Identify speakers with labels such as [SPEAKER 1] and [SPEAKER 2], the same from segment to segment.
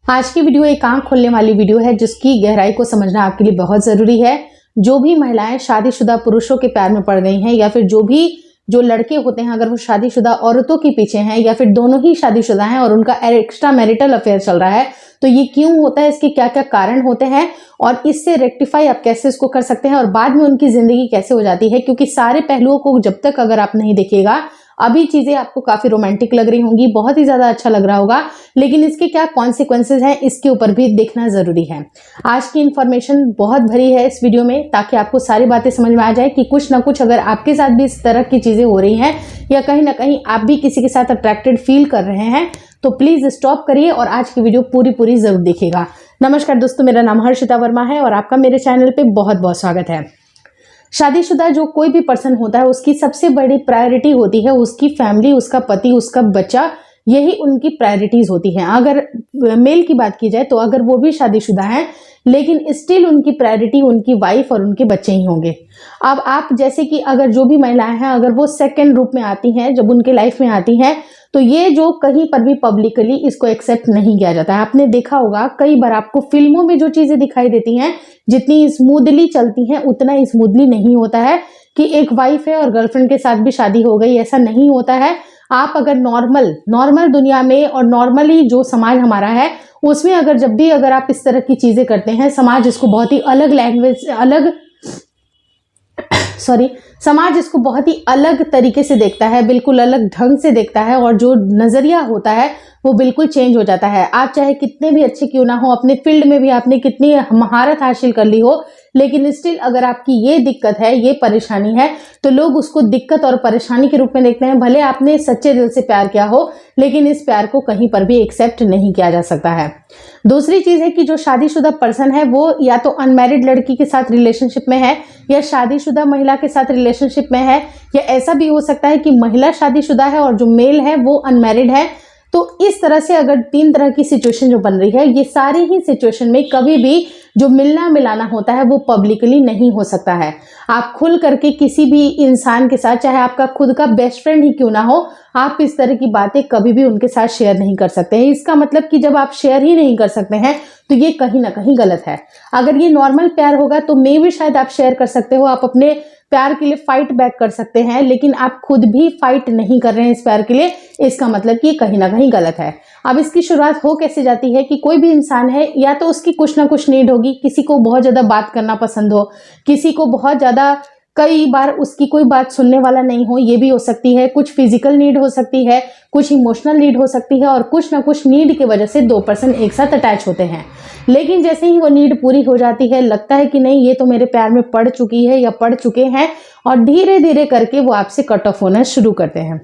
[SPEAKER 1] आज की वीडियो एक आंख खोलने वाली वीडियो है जिसकी गहराई को समझना आपके लिए बहुत ज़रूरी है। जो भी महिलाएं शादीशुदा पुरुषों के प्यार में पड़ गई हैं या फिर जो लड़के होते हैं अगर वो शादीशुदा औरतों के पीछे हैं या फिर दोनों ही शादीशुदा हैं और उनका एक्स्ट्रा मैरिटल अफेयर चल रहा है, तो ये क्यों होता है, इसके क्या क्या कारण होते हैं और इससे रेक्टिफाई आप कैसे इसको कर सकते हैं और बाद में उनकी जिंदगी कैसे हो जाती है। क्योंकि सारे पहलुओं को जब तक अगर आप नहीं देखिएगा, अभी चीजें आपको काफी रोमांटिक लग रही होंगी, बहुत ही ज्यादा अच्छा लग रहा होगा, लेकिन इसके क्या कॉन्सिक्वेंसेज हैं इसके ऊपर भी देखना जरूरी है। आज की इंफॉर्मेशन बहुत भरी है इस वीडियो में, ताकि आपको सारी बातें समझ में आ जाए कि कुछ ना कुछ अगर आपके साथ भी इस तरह की चीजें हो रही हैं या कहीं ना कहीं आप भी किसी के साथ अट्रैक्टेड फील कर रहे हैं, तो प्लीज स्टॉप करिए और आज की वीडियो पूरी जरूर देखिएगा। नमस्कार दोस्तों, मेरा नाम हर्षिता वर्मा है और आपका मेरे चैनल पे बहुत बहुत स्वागत है। शादीशुदा जो कोई भी पर्सन होता है उसकी सबसे बड़ी प्रायोरिटी होती है उसकी फैमिली, उसका पति, उसका बच्चा, यही उनकी प्रायोरिटीज होती हैं। अगर मेल की बात की जाए तो अगर वो भी शादीशुदा हैं लेकिन स्टिल उनकी प्रायोरिटी उनकी वाइफ और उनके बच्चे ही होंगे। अब आप जैसे कि अगर जो भी महिलाएं हैं अगर वो सेकंड रूप में आती हैं, जब उनके लाइफ में आती हैं, तो ये जो कहीं पर भी पब्लिकली इसको एक्सेप्ट नहीं किया जाता है। आपने देखा होगा कई बार आपको फिल्मों में जो चीजें दिखाई देती हैं जितनी स्मूथली चलती हैं उतना स्मूथली नहीं होता है कि एक वाइफ है और गर्लफ्रेंड के साथ भी शादी हो गई, ऐसा नहीं होता है। आप अगर नॉर्मल दुनिया में और नॉर्मली जो समाज हमारा है उसमें अगर आप इस तरह की चीजें करते हैं, समाज इसको बहुत ही समाज इसको बहुत ही अलग तरीके से देखता है, बिल्कुल अलग ढंग से देखता है और जो नजरिया होता है वो बिल्कुल चेंज हो जाता है। आप चाहे कितने भी अच्छे क्यों ना हो, अपने फील्ड में भी आपने कितनी महारत हासिल कर ली हो, लेकिन स्टिल अगर आपकी ये दिक्कत है, ये परेशानी है, तो लोग उसको दिक्कत और परेशानी के रूप में देखते हैं। भले आपने सच्चे दिल से प्यार किया हो, लेकिन इस प्यार को कहीं पर भी एक्सेप्ट नहीं किया जा सकता है। दूसरी चीज है कि जो शादीशुदा पर्सन है वो या तो अनमैरिड लड़की के साथ रिलेशनशिप में है या शादीशुदा महिला के साथ रिलेशनशिप में है, या ऐसा भी हो सकता है कि महिला शादीशुदा है और जो मेल है वो अनमैरिड है। तो इस तरह से अगर तीन तरह की सिचुएशन जो बन रही है, ये सारी ही सिचुएशन में कभी भी जो मिलना मिलाना होता है वो पब्लिकली नहीं हो सकता है। आप खुल करके किसी भी इंसान के साथ, चाहे आपका खुद का बेस्ट फ्रेंड ही क्यों ना हो, आप इस तरह की बातें कभी भी उनके साथ शेयर नहीं कर सकते हैं। इसका मतलब कि जब आप शेयर ही नहीं कर सकते हैं तो ये कहीं ना कहीं गलत है। अगर ये नॉर्मल प्यार होगा तो मे भी शायद आप शेयर कर सकते हो, आप अपने प्यार के लिए फाइट बैक कर सकते हैं, लेकिन आप खुद भी फाइट नहीं कर रहे हैं इस प्यार के लिए, इसका मतलब कि ये कहीं ना कहीं गलत है। अब इसकी शुरुआत हो कैसे जाती है कि कोई भी इंसान है या तो उसकी कुछ ना कुछ नीड होगी, किसी को बहुत ज्यादा बात करना पसंद हो, किसी को बहुत ज्यादा कई बार उसकी कोई बात सुनने वाला नहीं हो, ये भी हो सकती है। कुछ फिजिकल नीड हो सकती है, कुछ इमोशनल नीड हो सकती है और कुछ ना कुछ नीड की वजह से दो पर्सन एक साथ अटैच होते हैं। लेकिन जैसे ही वो नीड पूरी हो जाती है, लगता है कि नहीं ये तो मेरे प्यार में पड़ चुकी है या पड़ चुके हैं, और धीरे धीरे करके वो आपसे कट ऑफ होना शुरू करते हैं।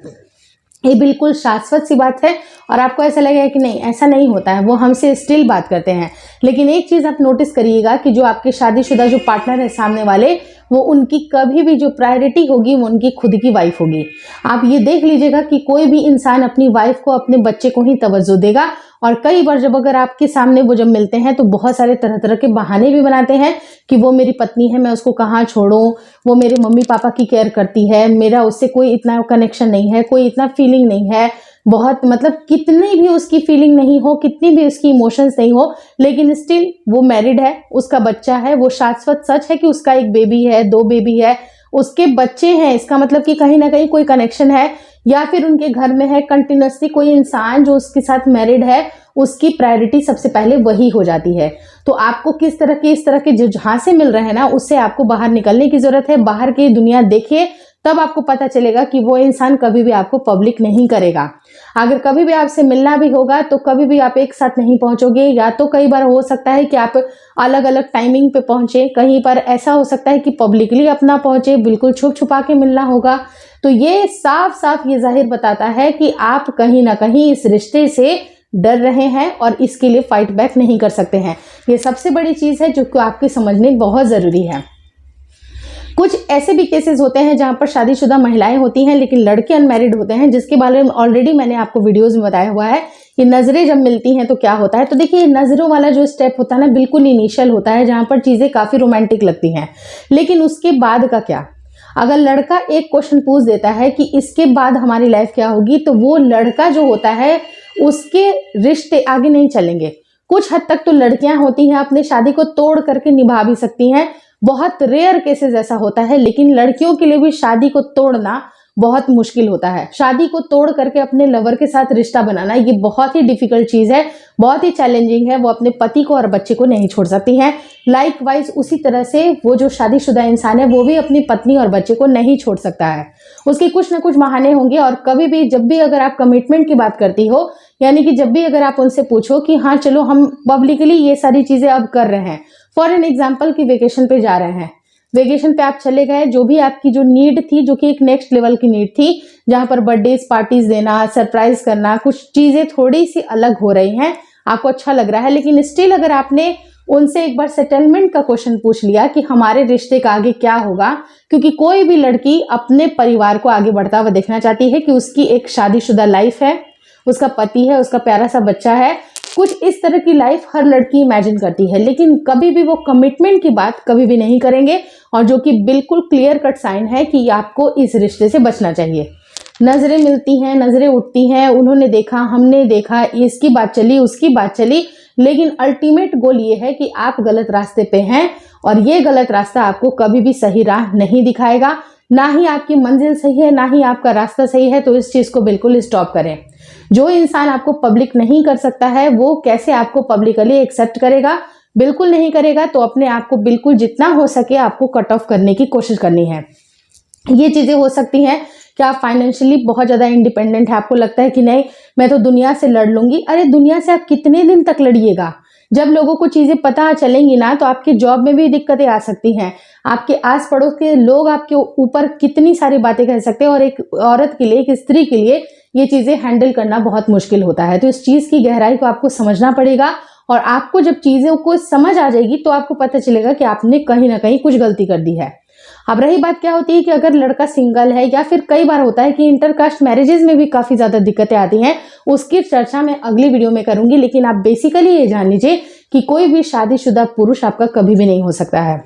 [SPEAKER 1] ये बिल्कुल शाश्वत सी बात है और आपको ऐसा लगेगा कि नहीं ऐसा नहीं होता है, वो हमसे स्टिल बात करते हैं। लेकिन एक चीज आप नोटिस करिएगा कि जो आपके शादीशुदा जो पार्टनर है सामने वाले, वो उनकी कभी भी जो प्रायोरिटी होगी वो उनकी खुद की वाइफ होगी। आप ये देख लीजिएगा कि कोई भी इंसान अपनी वाइफ को, अपने बच्चे को ही तवज्जो देगा। और कई बार जब अगर आपके सामने वो जब मिलते हैं तो बहुत सारे तरह तरह के बहाने भी बनाते हैं कि वो मेरी पत्नी है, मैं उसको कहाँ छोड़ूं, वो मेरे मम्मी पापा की केयर करती है, मेरा उससे कोई इतना कनेक्शन नहीं है, कोई इतना फीलिंग नहीं है, बहुत मतलब कितनी भी उसकी फीलिंग नहीं हो, कितनी भी उसकी इमोशंस नहीं हो, लेकिन स्टिल वो मैरिड है, उसका बच्चा है। वो शाश्वत सच है कि उसका एक बेबी है, 2 बेबी है, उसके बच्चे हैं, इसका मतलब कि कहीं ना कहीं कोई कनेक्शन है, या फिर उनके घर में है कंटिन्यूसली कोई इंसान जो उसके साथ मैरिड है, उसकी प्रायोरिटी सबसे पहले वही हो जाती है। तो आपको किस तरह के इस तरह के जो जहां से मिल रहे हैं ना, उससे आपको बाहर निकलने की जरूरत है। बाहर की दुनिया देखिए, तब आपको पता चलेगा कि वो इंसान कभी भी आपको पब्लिक नहीं करेगा। अगर कभी भी आपसे मिलना भी होगा तो कभी भी आप एक साथ नहीं पहुंचोगे, या तो कई बार हो सकता है कि आप अलग अलग टाइमिंग पे पहुंचे, कहीं पर ऐसा हो सकता है कि पब्लिकली अपना पहुंचे, बिल्कुल छुप छुपा के मिलना होगा। तो ये साफ साफ ये जाहिर बताता है कि आप कहीं ना कहीं इस रिश्ते से डर रहे हैं और इसके लिए फाइट बैक नहीं कर सकते हैं। ये सबसे बड़ी चीज है जो कि आपके समझने बहुत जरूरी है। कुछ ऐसे भी केसेस होते हैं जहां पर शादीशुदा महिलाएं होती हैं लेकिन लड़के अनमैरिड होते हैं, जिसके बारे में ऑलरेडी मैंने आपको वीडियोस में बताया हुआ है कि नजरें जब मिलती हैं तो क्या होता है। तो देखिए, नजरों वाला जो स्टेप होता है ना, बिल्कुल इनिशियल होता है जहां पर चीजें काफी रोमांटिक लगती हैं, लेकिन उसके बाद का क्या? अगर लड़का एक क्वेश्चन पूछ देता है कि इसके बाद हमारी लाइफ क्या होगी, तो वो लड़का जो होता है उसके रिश्ते आगे नहीं चलेंगे। कुछ हद तक तो लड़कियां होती हैं अपनी शादी को तोड़ करके निभा भी सकती हैं, बहुत रेयर केसेस ऐसा होता है, लेकिन लड़कियों के लिए भी शादी को तोड़ना बहुत मुश्किल होता है। शादी को तोड़ करके अपने लवर के साथ रिश्ता बनाना ये बहुत ही डिफिकल्ट चीज है, बहुत ही चैलेंजिंग है। वो अपने पति को और बच्चे को नहीं छोड़ सकती हैं। लाइकवाइज उसी तरह से वो जो शादीशुदा इंसान है वो भी अपनी पत्नी और बच्चे को नहीं छोड़ सकता है। उसके कुछ ना कुछ बहाने होंगे। और कभी भी जब भी अगर आप कमिटमेंट की बात करती हो, यानी कि जब भी अगर आप उनसे पूछो कि हाँ चलो हम पब्लिकली ये सारी चीजें अब कर रहे हैं, फॉर एन एग्जाम्पल की वेकेशन पे जा रहे हैं, वेकेशन पे आप चले गए, जो भी आपकी जो नीड थी, जो कि एक नेक्स्ट लेवल की नीड थी, जहां पर बर्थडे पार्टीज देना, सरप्राइज करना, कुछ चीजें थोड़ी सी अलग हो रही हैं, आपको अच्छा लग रहा है, लेकिन स्टिल अगर आपने उनसे एक बार सेटलमेंट का क्वेश्चन पूछ लिया कि हमारे रिश्ते का आगे क्या होगा, क्योंकि कोई भी लड़की अपने परिवार को आगे बढ़ता हुआ देखना चाहती है कि उसकी एक शादीशुदा लाइफ है, उसका पति है, उसका प्यारा सा बच्चा है, कुछ इस तरह की लाइफ हर लड़की इमेजिन करती है, लेकिन कभी भी वो कमिटमेंट की बात कभी भी नहीं करेंगे, और जो कि बिल्कुल क्लियर कट साइन है कि आपको इस रिश्ते से बचना चाहिए। नजरें मिलती हैं, नजरें उठती हैं, उन्होंने देखा, हमने देखा, इसकी बात चली, उसकी बात चली, लेकिन अल्टीमेट गोल ये है कि आप गलत रास्ते पे हैं और ये गलत रास्ता आपको कभी भी सही राह नहीं दिखाएगा। ना ही आपकी मंजिल सही है, ना ही आपका रास्ता सही है, तो इस चीज को बिल्कुल स्टॉप करें। जो इंसान आपको पब्लिक नहीं कर सकता है वो कैसे आपको पब्लिकली एक्सेप्ट करेगा, बिल्कुल नहीं करेगा। तो अपने आप को बिल्कुल जितना हो सके आपको कट ऑफ करने की कोशिश करनी है। ये चीजें हो सकती हैं कि आप फाइनेंशियली बहुत ज्यादा इंडिपेंडेंट है, आपको लगता है कि नहीं मैं तो दुनिया से लड़ लूंगी। अरे दुनिया से आप कितने दिन तक लड़िएगा? जब लोगों को चीजें पता चलेंगी ना तो आपके जॉब में भी दिक्कतें आ सकती हैं, आपके आस पड़ोस के लोग आपके ऊपर कितनी सारी बातें कह सकते हैं, और एक औरत के लिए, एक स्त्री के लिए ये चीजें हैंडल करना बहुत मुश्किल होता है। तो इस चीज की गहराई को आपको समझना पड़ेगा, और आपको जब चीजों को समझ आ जाएगी तो आपको पता चलेगा कि आपने कहीं ना कहीं कुछ गलती कर दी है। अब रही बात क्या होती है कि अगर लड़का सिंगल है, या फिर कई बार होता है कि इंटरकास्ट मैरिजेज में भी काफी ज्यादा दिक्कतें आती हैं, उसकी चर्चा मैं अगली वीडियो में करूंगी। लेकिन आप बेसिकली ये जान लीजिए कि कोई भी शादीशुदा पुरुष आपका कभी भी नहीं हो सकता है।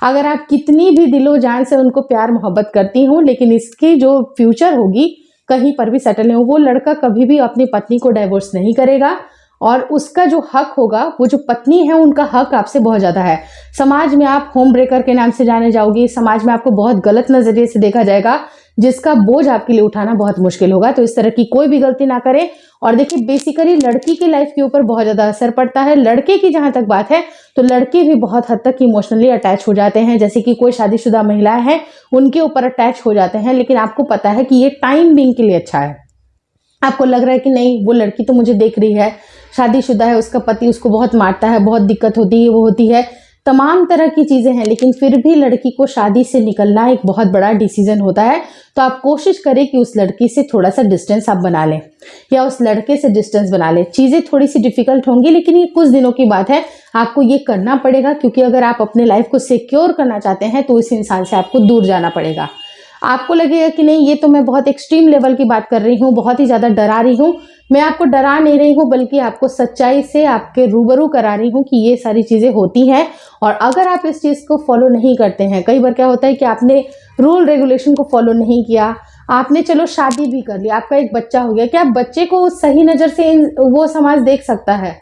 [SPEAKER 1] अगर आप कितनी भी दिलो जान से उनको प्यार मोहब्बत करती हूँ, लेकिन इसकी जो फ्यूचर होगी कहीं पर भी सेटल नहीं हो, वो लड़का कभी भी अपनी पत्नी को डाइवोर्स नहीं करेगा, और उसका जो हक होगा, वो जो पत्नी है उनका हक आपसे बहुत ज्यादा है। समाज में आप होम ब्रेकर के नाम से जाने जाओगी, समाज में आपको बहुत गलत नजरिए से देखा जाएगा, जिसका बोझ आपके लिए उठाना बहुत मुश्किल होगा। तो इस तरह की कोई भी गलती ना करें। और देखिए बेसिकली लड़की की लाइफ के ऊपर बहुत ज्यादा असर पड़ता है। लड़के की जहां तक बात है तो लड़के भी बहुत हद तक इमोशनली अटैच हो जाते हैं, जैसे कि कोई शादीशुदा महिलाएं हैं उनके ऊपर अटैच हो जाते हैं, लेकिन आपको पता है कि ये टाइम बीइंग के लिए अच्छा है। आपको लग रहा है कि नहीं वो लड़की तो मुझे देख रही है, शादीशुदा है, उसका पति उसको बहुत मारता है, बहुत दिक्कत होती है, वो होती है, तमाम तरह की चीजें हैं, लेकिन फिर भी लड़की को शादी से निकलना एक बहुत बड़ा डिसीजन होता है। तो आप कोशिश करें कि उस लड़की से थोड़ा सा डिस्टेंस आप बना लें, या उस लड़के से डिस्टेंस बना लें। चीजें थोड़ी सी डिफिकल्ट होंगी, लेकिन ये कुछ दिनों की बात है, आपको ये करना पड़ेगा, क्योंकि अगर आप अपने लाइफ को सिक्योर करना चाहते हैं तो इस इंसान से आपको दूर जाना पड़ेगा। आपको लगेगा कि नहीं ये तो मैं बहुत एक्सट्रीम लेवल की बात कर रही हूँ, बहुत ही ज्यादा डरा रही हूँ। मैं आपको डरा नहीं रही हूँ, बल्कि आपको सच्चाई से आपके रूबरू करा रही हूँ कि ये सारी चीजें होती हैं। और अगर आप इस चीज को फॉलो नहीं करते हैं, कई बार क्या होता है कि आपने रूल रेगुलेशन को फॉलो नहीं किया, आपने चलो शादी भी कर ली, आपका एक बच्चा हो गया, क्या बच्चे को सही नजर से वो समाज देख सकता है?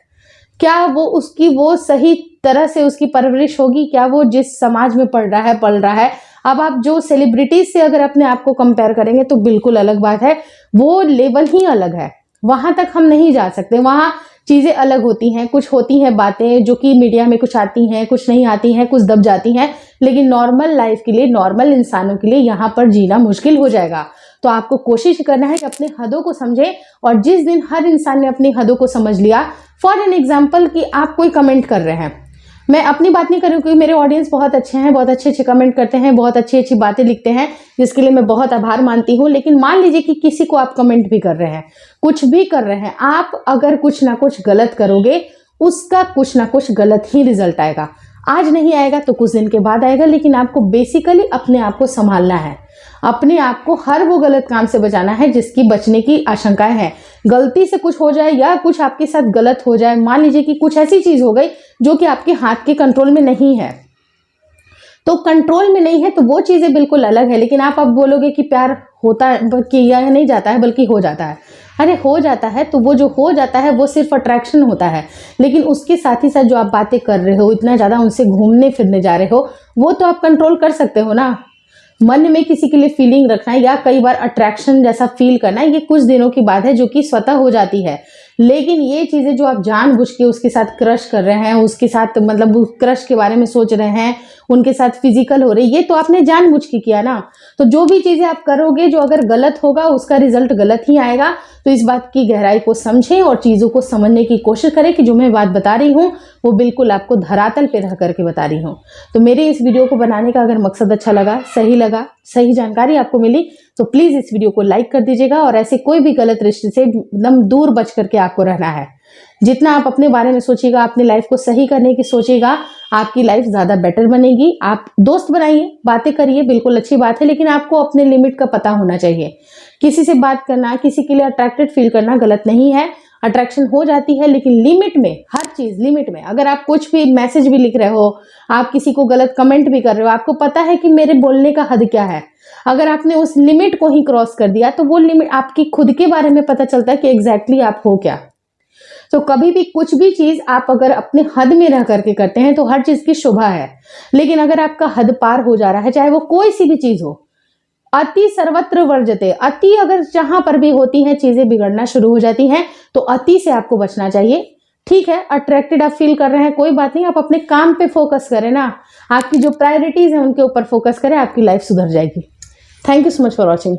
[SPEAKER 1] क्या वो उसकी वो सही तरह से उसकी परवरिश होगी? क्या वो जिस समाज में पल रहा है? अब आप जो सेलिब्रिटीज से अगर अपने आप को कंपेयर करेंगे तो बिल्कुल अलग बात है, वो लेवल ही अलग है, वहां तक हम नहीं जा सकते। वहां चीजें अलग होती हैं, कुछ होती हैं बातें जो कि मीडिया में कुछ आती हैं, कुछ नहीं आती हैं, कुछ दब जाती हैं, लेकिन नॉर्मल लाइफ के लिए, नॉर्मल इंसानों के लिए यहाँ पर जीना मुश्किल हो जाएगा। तो आपको कोशिश करना है कि अपने हदों को समझें, और जिस दिन हर इंसान ने अपनी हदों को समझ लिया, फॉर एन एग्जाम्पल कि आप कोई कमेंट कर रहे हैं, मैं अपनी बात नहीं कर रही हूँ क्योंकि मेरे ऑडियंस बहुत अच्छे हैं, बहुत अच्छे अच्छे कमेंट करते हैं, बहुत अच्छी अच्छी बातें लिखते हैं, जिसके लिए मैं बहुत आभार मानती हूँ। लेकिन मान लीजिए कि किसी को आप कमेंट भी कर रहे हैं, कुछ भी कर रहे हैं, आप अगर कुछ ना कुछ गलत करोगे, उसका कुछ ना कुछ गलत ही रिजल्ट आएगा। आज नहीं आएगा तो कुछ दिन के बाद आएगा, लेकिन आपको बेसिकली अपने आप को संभालना है, अपने आप को हर वो गलत काम से बचाना है जिसकी बचने की आशंकाएं हैं। गलती से कुछ हो जाए या कुछ आपके साथ गलत हो जाए, मान लीजिए कि कुछ ऐसी चीज हो गई जो कि आपके हाथ के कंट्रोल में नहीं है, तो कंट्रोल में नहीं है तो वो चीज़ें बिल्कुल अलग है। लेकिन आप अब बोलोगे कि प्यार होता है, किया नहीं जाता है बल्कि हो जाता है। अरे हो जाता है, तो वो जो हो जाता है वो सिर्फ अट्रैक्शन होता है, लेकिन उसके साथ ही साथ जो आप बातें कर रहे हो, इतना ज़्यादा उनसे घूमने फिरने जा रहे हो, वो तो आप कंट्रोल कर सकते हो ना। मन में किसी के लिए फीलिंग रखना या कई बार अट्रैक्शन जैसा फील करना, ये कुछ दिनों की बात है जो कि स्वतः हो जाती है। लेकिन ये चीज़ें जो आप जानबूझ के उसके साथ क्रश कर रहे हैं, उसके साथ मतलब उस क्रश के बारे में सोच रहे हैं, उनके साथ फिजिकल हो रही, ये तो आपने जानबूझ के किया ना। तो जो भी चीज़ें आप करोगे जो अगर गलत होगा उसका रिजल्ट गलत ही आएगा। तो इस बात की गहराई को समझें और चीज़ों को समझने की कोशिश करें कि जो मैं बात बता रही हूँ वो बिल्कुल आपको धरातल पे रह करके बता रही हूँ। तो मेरे इस वीडियो को बनाने का अगर मकसद अच्छा लगा, सही जानकारी आपको मिली, तो प्लीज़ इस वीडियो को लाइक कर दीजिएगा। और ऐसे कोई भी गलत रिश्ते से एकदम दूर बच करके आपको रहना है। जितना आप अपने बारे में सोचिएगा, अपनी लाइफ को सही करने की सोचिएगा, आपकी लाइफ ज़्यादा बेटर बनेगी। आप दोस्त बनाइए, बातें करिए, बिल्कुल अच्छी बात है, लेकिन आपको अपने लिमिट का पता होना चाहिए। किसी से बात करना, किसी के लिए अट्रैक्टेड फील करना गलत नहीं है। अट्रैक्शन हो जाती है, लेकिन लिमिट में, हर चीज़ लिमिट में। अगर आप कुछ भी मैसेज भी लिख रहे हो, आप किसी को गलत कमेंट भी कर रहे हो, आपको पता है कि मेरे बोलने का हद क्या है। अगर आपने उस लिमिट को ही क्रॉस कर दिया तो वो लिमिट आपकी खुद के बारे में पता चलता है कि एग्जैक्टली आप हो क्या। तो कभी भी कुछ भी चीज आप अगर अपने हद में रह करके करते हैं तो हर चीज की शोभा है। लेकिन अगर आपका हद पार हो जा रहा है, चाहे वो कोई सी भी चीज हो, अति सर्वत्र वर्जते, अति अगर जहां पर भी होती हैं चीजें बिगड़ना शुरू हो जाती हैं, तो अति से आपको बचना चाहिए। ठीक है, अट्रैक्टेड आप फील कर रहे हैं, कोई बात नहीं, आप अपने काम पे फोकस करें ना। आपकी जो प्रायोरिटीज है उनके ऊपर फोकस करें, आपकी लाइफ सुधर जाएगी। Thank you so much for watching.